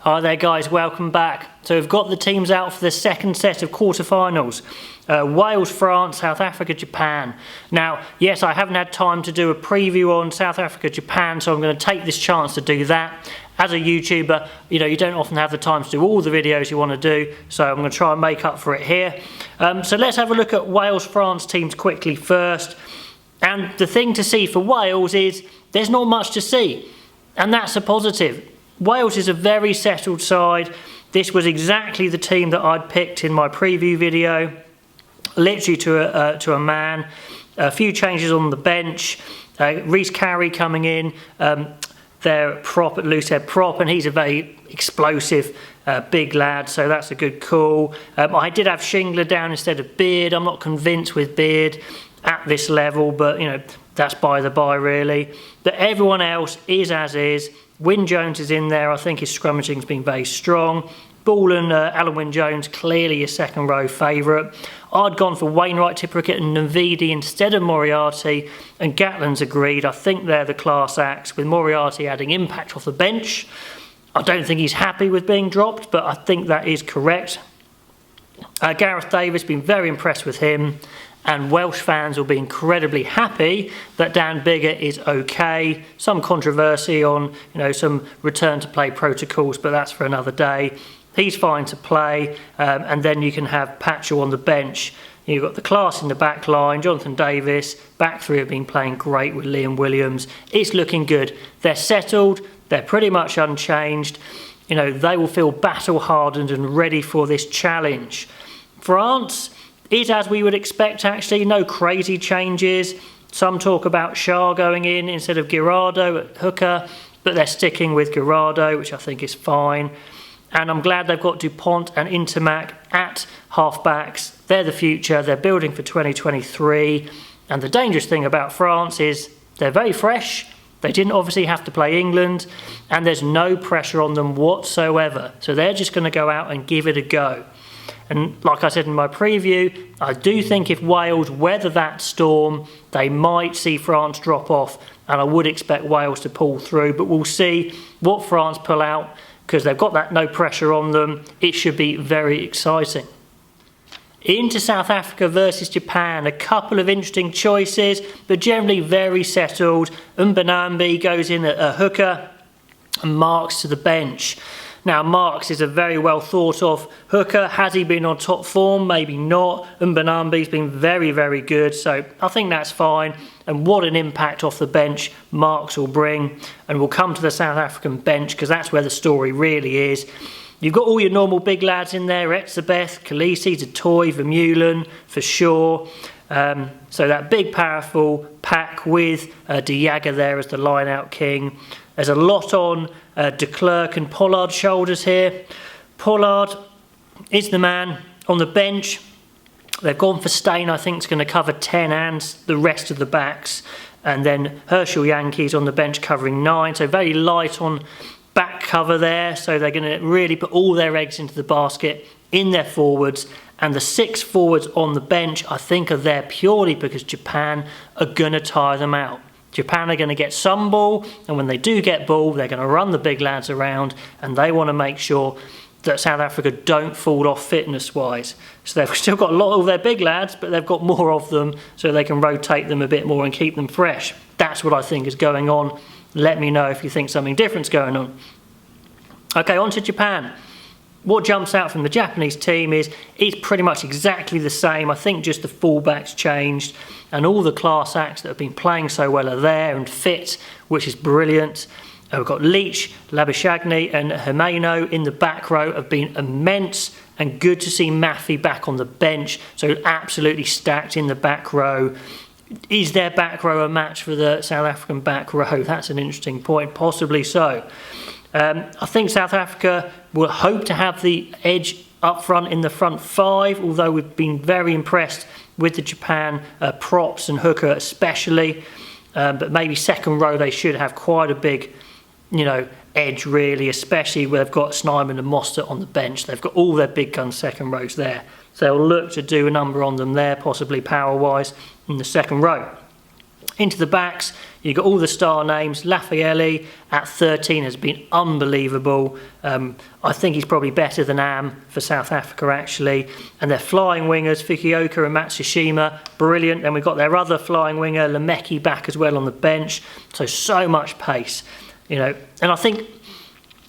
Hi there guys, welcome back. So we've got the teams out for the second set of quarterfinals. Wales, France, South Africa, Japan. Now, yes, I haven't had time to do a preview on South Africa, Japan, so I'm going to take this chance to do that. As a YouTuber, you don't often have the time to do all the videos you want to do, so I'm going to try and make up for it here. So let's have a look at Wales, France teams quickly first. And the thing to see for Wales is there's not much to see, and that's a positive. Wales is a very settled side. This was exactly the team that I'd picked in my preview video, literally to a man. A few changes on the bench. Reece Carey coming in, their prop at loosehead prop, and he's a very explosive big lad, so that's a good call. I did have Shingler down instead of Beard. I'm not convinced with Beard at this level, but that's by the by really. But everyone else is as is. Wyn Jones is in there. I think his scrummaging's been very strong. Ball and Alan Wyn Jones, clearly a second row favourite. I'd gone for Wainwright, Tipuricket and Nvidi instead of Moriarty, and Gatland's agreed. I think they're the class acts, with Moriarty adding impact off the bench. I don't think he's happy with being dropped, but I think that is correct. Gareth Davis, been very impressed with him. And Welsh fans will be incredibly happy that Dan Biggar is okay. Some controversy on, some return to play protocols, but that's for another day. He's fine to play, and then you can have Patchell on the bench. You've got the class in the back line, Jonathan Davis, back three have been playing great with Liam Williams. It's looking good. They're settled, they're pretty much unchanged. They will feel battle hardened and ready for this challenge. France is as we would expect, actually. No crazy changes. Some talk about Shah going in instead of Girardo at hooker, but they're sticking with Girardo, which I think is fine. And I'm glad they've got Dupont and Intermac at half-backs. They're the future. They're building for 2023. And the dangerous thing about France is they're very fresh. They didn't obviously have to play England, and there's no pressure on them whatsoever. So they're just going to go out and give it a go. And like I said in my preview, I do think if Wales weather that storm, they might see France drop off, and I would expect Wales to pull through, but we'll see what France pull out, because they've got that no pressure on them. It should be very exciting. Into South Africa versus Japan, a couple of interesting choices, but generally very settled. Mbonambi goes in at a hooker, and Marks to the bench. Now, Marks is a very well thought of hooker. Has he been on top form? Maybe not. Mbonambi's been very, very good, so I think that's fine. And what an impact off the bench Marks will bring. And we'll come to the South African bench, because that's where the story really is. You've got all your normal big lads in there: Etzebeth, Khaleesi, Toy, Vermeulen, for sure. So that big, powerful pack with De Jager there as the line-out king. There's a lot on de Klerk and Pollard's shoulders here. Pollard is the man on the bench. They've gone for Steyn, I think, is going to cover 10 and the rest of the backs. And then Herschel Yankees on the bench covering 9. So very light on back cover there. So they're going to really put all their eggs into the basket in their forwards. And the 6 forwards on the bench, I think, are there purely because Japan are going to tire them out. Japan are going to get some ball, and when they do get ball, they're going to run the big lads around, and they want to make sure that South Africa don't fall off fitness-wise. So they've still got a lot of their big lads, but they've got more of them, so they can rotate them a bit more and keep them fresh. That's what I think is going on. Let me know if you think something different's going on. Okay, on to Japan. What jumps out from the Japanese team is it's pretty much exactly the same. I think just the fullbacks changed, and all the class acts that have been playing so well are there and fit, which is brilliant. We've got Leach, Labuschagne and Himeno in the back row have been immense, and good to see Maffey back on the bench, so absolutely stacked in the back row. Is their back row a match for the South African back row? That's an interesting point, possibly so. I think South Africa will hope to have the edge up front in the front 5, although we've been very impressed with the Japan props and hooker especially. But maybe second row they should have quite a big, edge really, especially where they've got Snyman and Mostert on the bench. They've got all their big gun second rows there. So they'll look to do a number on them there, possibly power-wise, in the second row. Into the backs, you've got all the star names. Lafayette at 13 has been unbelievable. I think he's probably better than Am for South Africa, actually. And their flying wingers, Fukuoka and Matsushima, brilliant. And we've got their other flying winger, Lemeki, back as well on the bench. So much pace, you know. And I think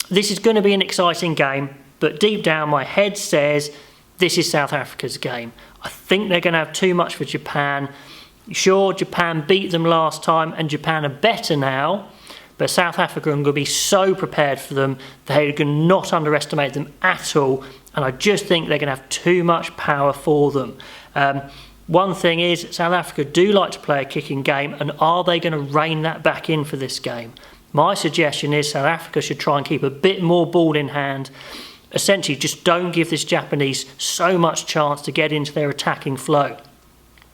this is going to be an exciting game, but deep down my head says this is South Africa's game. I think they're going to have too much for Japan. Sure, Japan beat them last time and Japan are better now, but South Africa are going to be so prepared for them. They're going to not underestimate them at all, and I just think they're going to have too much power for them. One thing is, South Africa do like to play a kicking game, and are they going to rein that back in for this game? My suggestion is South Africa should try and keep a bit more ball in hand. Essentially, just don't give this Japanese so much chance to get into their attacking flow.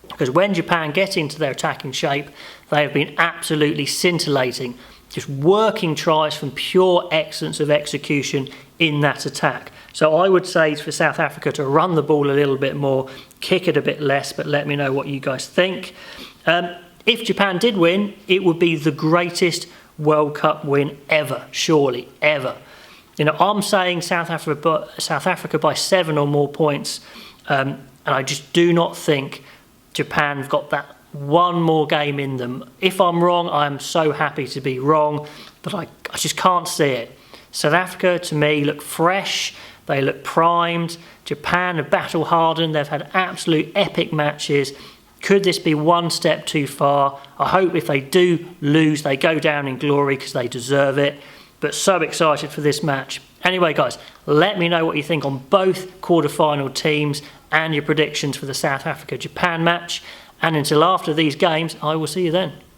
Because when Japan get into their attacking shape, they have been absolutely scintillating. Just working tries from pure excellence of execution in that attack. So I would say for South Africa to run the ball a little bit more, kick it a bit less, but let me know what you guys think. If Japan did win, it would be the greatest World Cup win ever, surely, ever. You know, I'm saying South Africa by 7 or more points, and I just do not think Japan have got that one more game in them. If I'm wrong, I'm so happy to be wrong, but I just can't see it. South Africa, to me, look fresh. They look primed. Japan have battle hardened. They've had absolute epic matches. Could this be one step too far? I hope if they do lose, they go down in glory because they deserve it. But so excited for this match. Anyway, guys, let me know what you think on both quarter-final teams and your predictions for the South Africa-Japan match. And until after these games, I will see you then.